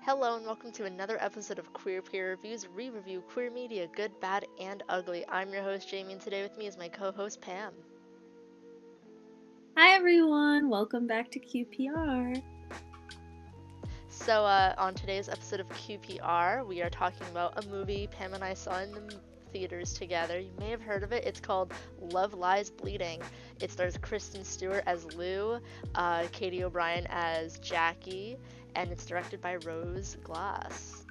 Hello and welcome to another episode of Queer Peer Reviews. We review queer media, good, bad, and ugly. I'm your host Jamie, and today with me is my co-host Pam. Hi everyone, welcome back to QPR. So on today's episode of QPR, we are talking about a movie Pam and I saw in the theaters together. You may have heard of it. It's called Love Lies Bleeding. It stars Kristen Stewart as Lou, Katy O'Brien as Jackie, and it's directed by Rose Glass.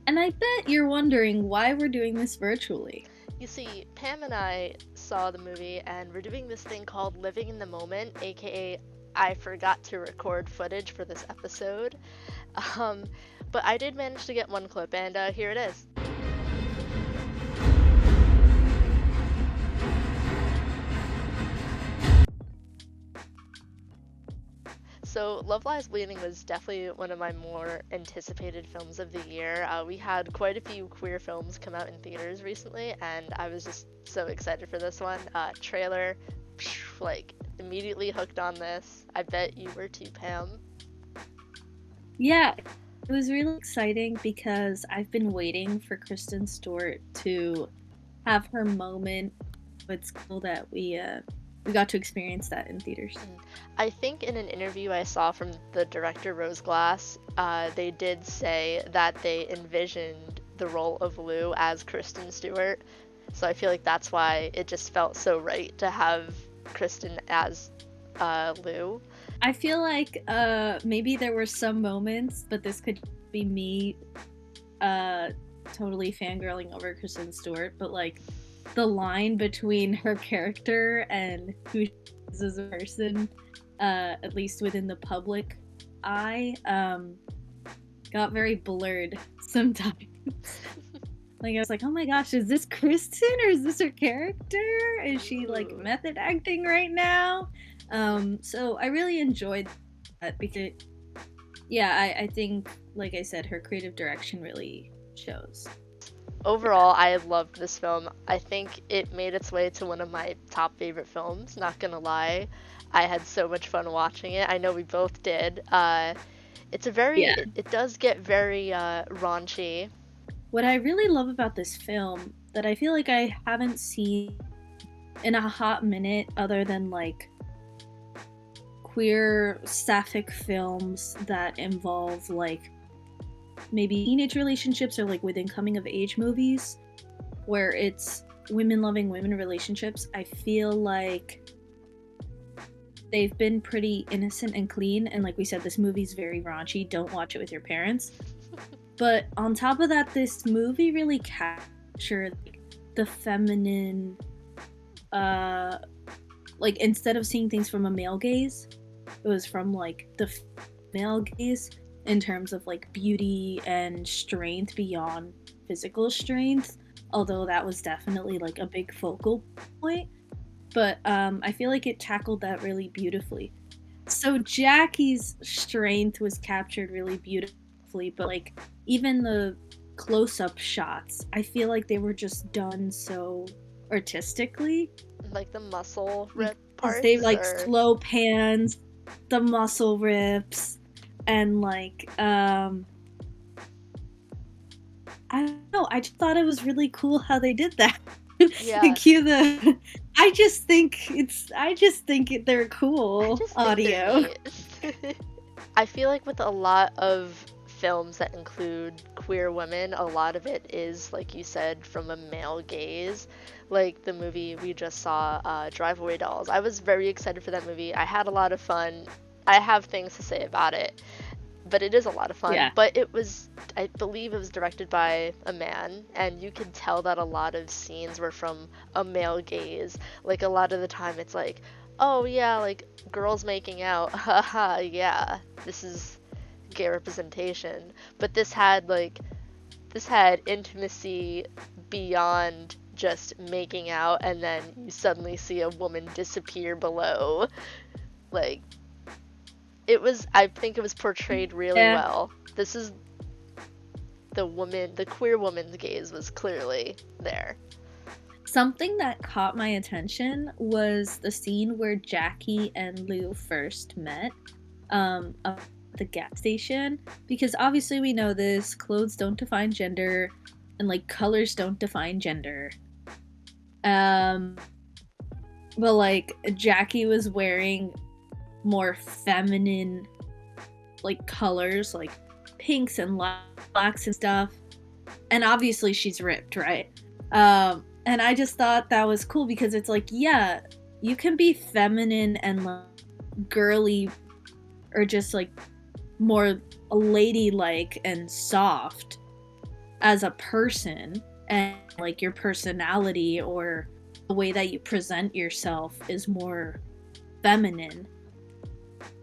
And I bet you're wondering why we're doing this virtually. You see, Pam and I saw the movie, and we're doing this thing called Living in the Moment, aka I forgot to record footage for this episode. But I did manage to get one clip, and here it is. So, Love Lies Bleeding was definitely one of my more anticipated films of the year. We had quite a few queer films come out in theaters recently, and I was just so excited for this one. Trailer, immediately hooked on this. I bet you were too, Pam. Yeah, it was really exciting because I've been waiting for Kristen Stewart to have her moment. It's cool that we got to experience that in theaters. I think in an interview I saw from the director Rose Glass, they did say that they envisioned the role of Lou as Kristen Stewart. So I feel like that's why it just felt so right to have Kristen as Lou. I feel like maybe there were some moments, but this could be me totally fangirling over Kristen Stewart, but like the line between her character and who she is as a person, at least within the public eye, got very blurred sometimes. Like I was like, oh my gosh, is this Kristen or is this her character? Is she like method acting right now? So I really enjoyed that because, yeah, I think, like I said, her creative direction really shows. Overall, I loved this film. I think it made its way to one of my top favorite films, not gonna lie. I had so much fun watching it. I know we both did. It's a very, Yeah. it does get very raunchy. What I really love about this film that I feel like I haven't seen in a hot minute other than like queer sapphic films that involve like maybe teenage relationships or like within coming of age movies where it's women loving women relationships. I feel like they've been pretty innocent and clean, and like we said, this movie's very raunchy. Don't watch it with your parents. But on top of that, this movie really captured like, the feminine, like instead of seeing things from a male gaze, it was from like the male gaze in terms of like beauty and strength beyond physical strength, although that was definitely like a big focal point. But I feel like it tackled that really beautifully. So Jackie's strength was captured really beautifully, but like even the close-up shots, I feel like they were just done so artistically. Like the muscle rip parts. They like slow pans, the muscle rips, and like I don't know, I just thought it was really cool how they did that. Yeah. Cue the I just think they're cool audio. I feel like with a lot of films that include queer women, a lot of it is, like you said, from a male gaze. Like the movie we just saw, Drive Away Dolls. I was very excited for that movie. I had a lot of fun. I have things to say about it, but it is a lot of fun. Yeah. But it was, I believe it was directed by a man, and you could tell that a lot of scenes were from a male gaze. Like a lot of the time it's like, oh yeah, like girls making out, haha, yeah, this is gay representation. But this had intimacy beyond just making out, and then you suddenly see a woman disappear below. Like, I think it was portrayed really well. This is the queer woman's gaze was clearly there. Something that caught my attention was the scene where Jackie and Lou first met. the gas station, because obviously we know this, clothes don't define gender, and like colors don't define gender. But like Jackie was wearing more feminine like colors, like pinks and blacks and stuff. And obviously she's ripped, right? And I just thought that was cool because it's like, yeah, you can be feminine and like, girly or just like more ladylike and soft as a person, and like your personality or the way that you present yourself is more feminine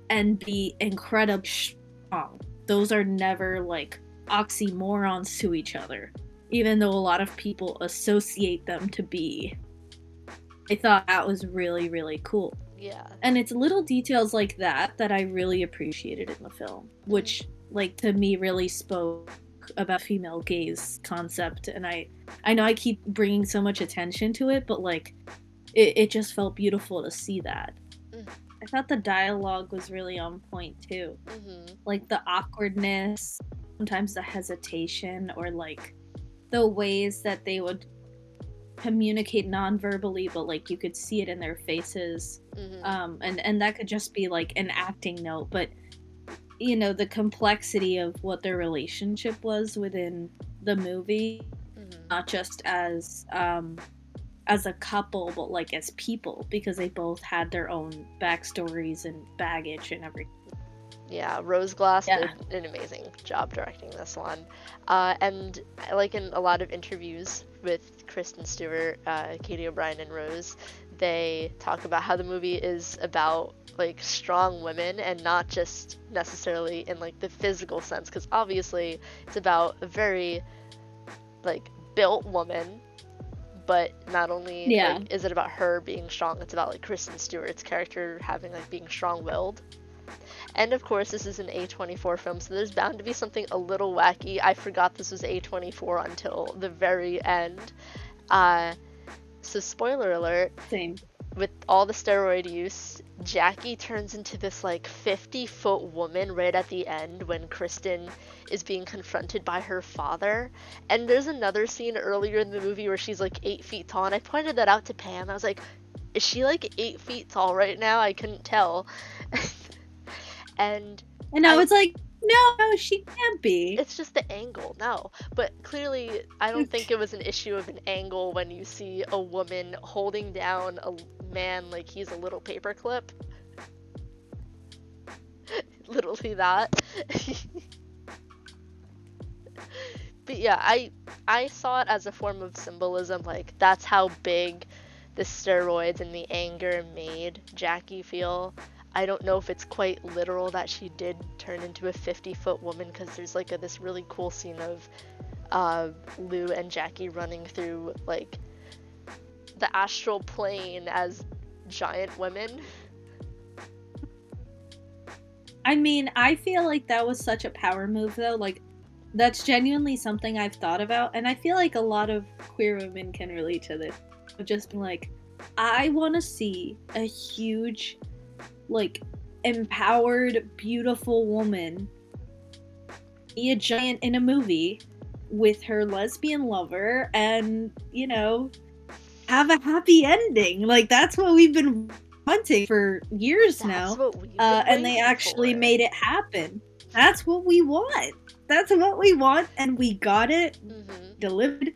and be incredibly strong. Those are never like oxymorons to each other, even though a lot of people associate them to be. I thought that was really, really cool. Yeah. And it's little details like that that I really appreciated in the film, which, like, to me really spoke about female gaze concept. And I know I keep bringing so much attention to it, but, like, it just felt beautiful to see that. I thought the dialogue was really on point, too. Like, the awkwardness, sometimes the hesitation, or, like, the ways that they would communicate non-verbally, but like you could see it in their faces. And that could just be like an acting note, but you know, the complexity of what their relationship was within the movie, not just as a couple, but like as people, because they both had their own backstories and baggage and everything. Yeah, Rose Glass did an amazing job directing this one. And like in a lot of interviews with Kristen, Stewart, Katy O'Brien, and Rose, they talk about how the movie is about like strong women and not just necessarily in like the physical sense, because obviously it's about a very like built woman, but not only like, is it about her being strong, it's about like Kristen Stewart's character having like being strong-willed. And of course, this is an A24 film, so there's bound to be something a little wacky. I forgot this was A24 until the very end. So spoiler alert. Same. With all the steroid use, Jackie turns into this like 50-foot woman right at the end when Kristen is being confronted by her father. And there's another scene earlier in the movie where she's like 8 feet tall, and I pointed that out to Pam. I was like, is she like 8 feet tall right now? I couldn't tell. And I was like, no, she can't be. It's just the angle, no. But clearly, I don't think it was an issue of an angle when you see a woman holding down a man like he's a little paperclip. Literally that. But yeah, I saw it as a form of symbolism, like that's how big the steroids and the anger made Jackie feel. I don't know if it's quite literal that she did turn into a 50-foot woman, because there's like this really cool scene of Lou and Jackie running through like the astral plane as giant women. I mean, I feel like that was such a power move though. Like, that's genuinely something I've thought about, and I feel like a lot of queer women can relate to this. Just being like, I want to see a huge, like, empowered, beautiful woman be a giant in a movie with her lesbian lover and, you know, have a happy ending. Like, that's what we've been wanting for years now. And they actually made it happen. That's what we want. That's what we want, and we got it delivered.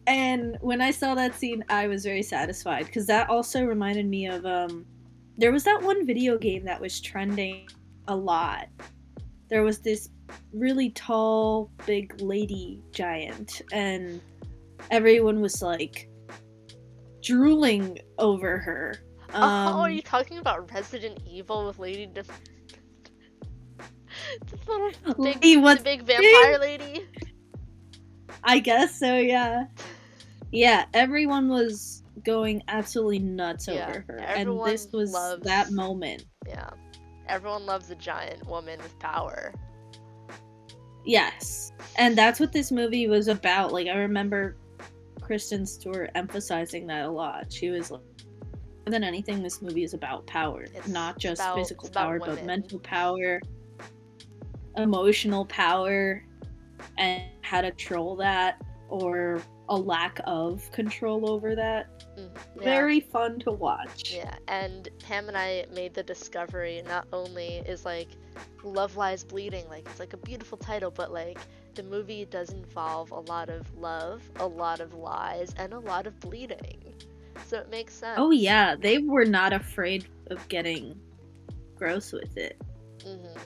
And when I saw that scene, I was very satisfied, because that also reminded me of there was that one video game that was trending a lot. There was this really tall, big lady giant, and everyone was like drooling over her. Are you talking about Resident Evil with Lady this little the big vampire lady? I guess so, yeah. Yeah, everyone was going absolutely nuts over her, and this was that moment. Yeah, everyone loves a giant woman with power. Yes, and that's what this movie was about. Like, I remember Kristen Stewart emphasizing that a lot. She was like, more than anything, this movie is about power. It's not just physical power, but mental power. emotional power and how to control that, or a lack of control over that. Yeah. Very fun to watch. Yeah, and Pam and I made the discovery not only is like Love Lies Bleeding, like it's like a beautiful title, but like the movie does involve a lot of love, a lot of lies, and a lot of bleeding. So it makes sense. Oh yeah, they were not afraid of getting gross with it. Mm-hmm.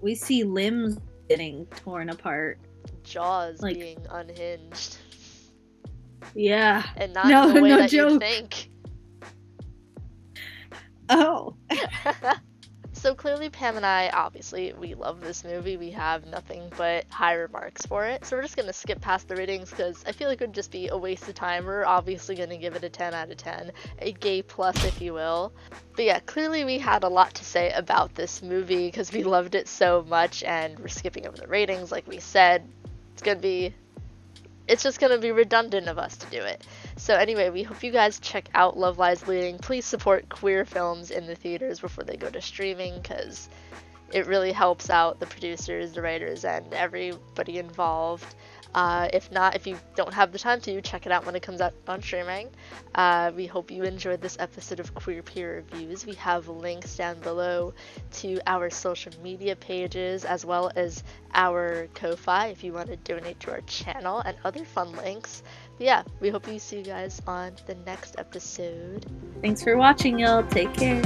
We see limbs getting torn apart, Jaws like, being unhinged. Yeah. And not in the way that joke. you'd think. Oh. So clearly Pam and I, obviously, we love this movie. We have nothing but high remarks for it. So we're just going to skip past the ratings because I feel like it would just be a waste of time. We're obviously going to give it a 10 out of 10. A gay plus, if you will. But yeah, clearly we had a lot to say about this movie because we loved it so much, and we're skipping over the ratings like we said. It's just going to be redundant of us to do it. So anyway, we hope you guys check out Love Lies Bleeding. Please support queer films in the theaters before they go to streaming, because it really helps out the producers, the writers, and everybody involved. If not, if you don't have the time to, check it out when it comes out on streaming. We hope you enjoyed this episode of Queer Peer Reviews. We have links down below to our social media pages, as well as our Ko-Fi if you want to donate to our channel, and other fun links. But yeah, we hope you see you guys on the next episode. Thanks for watching, y'all. Take care.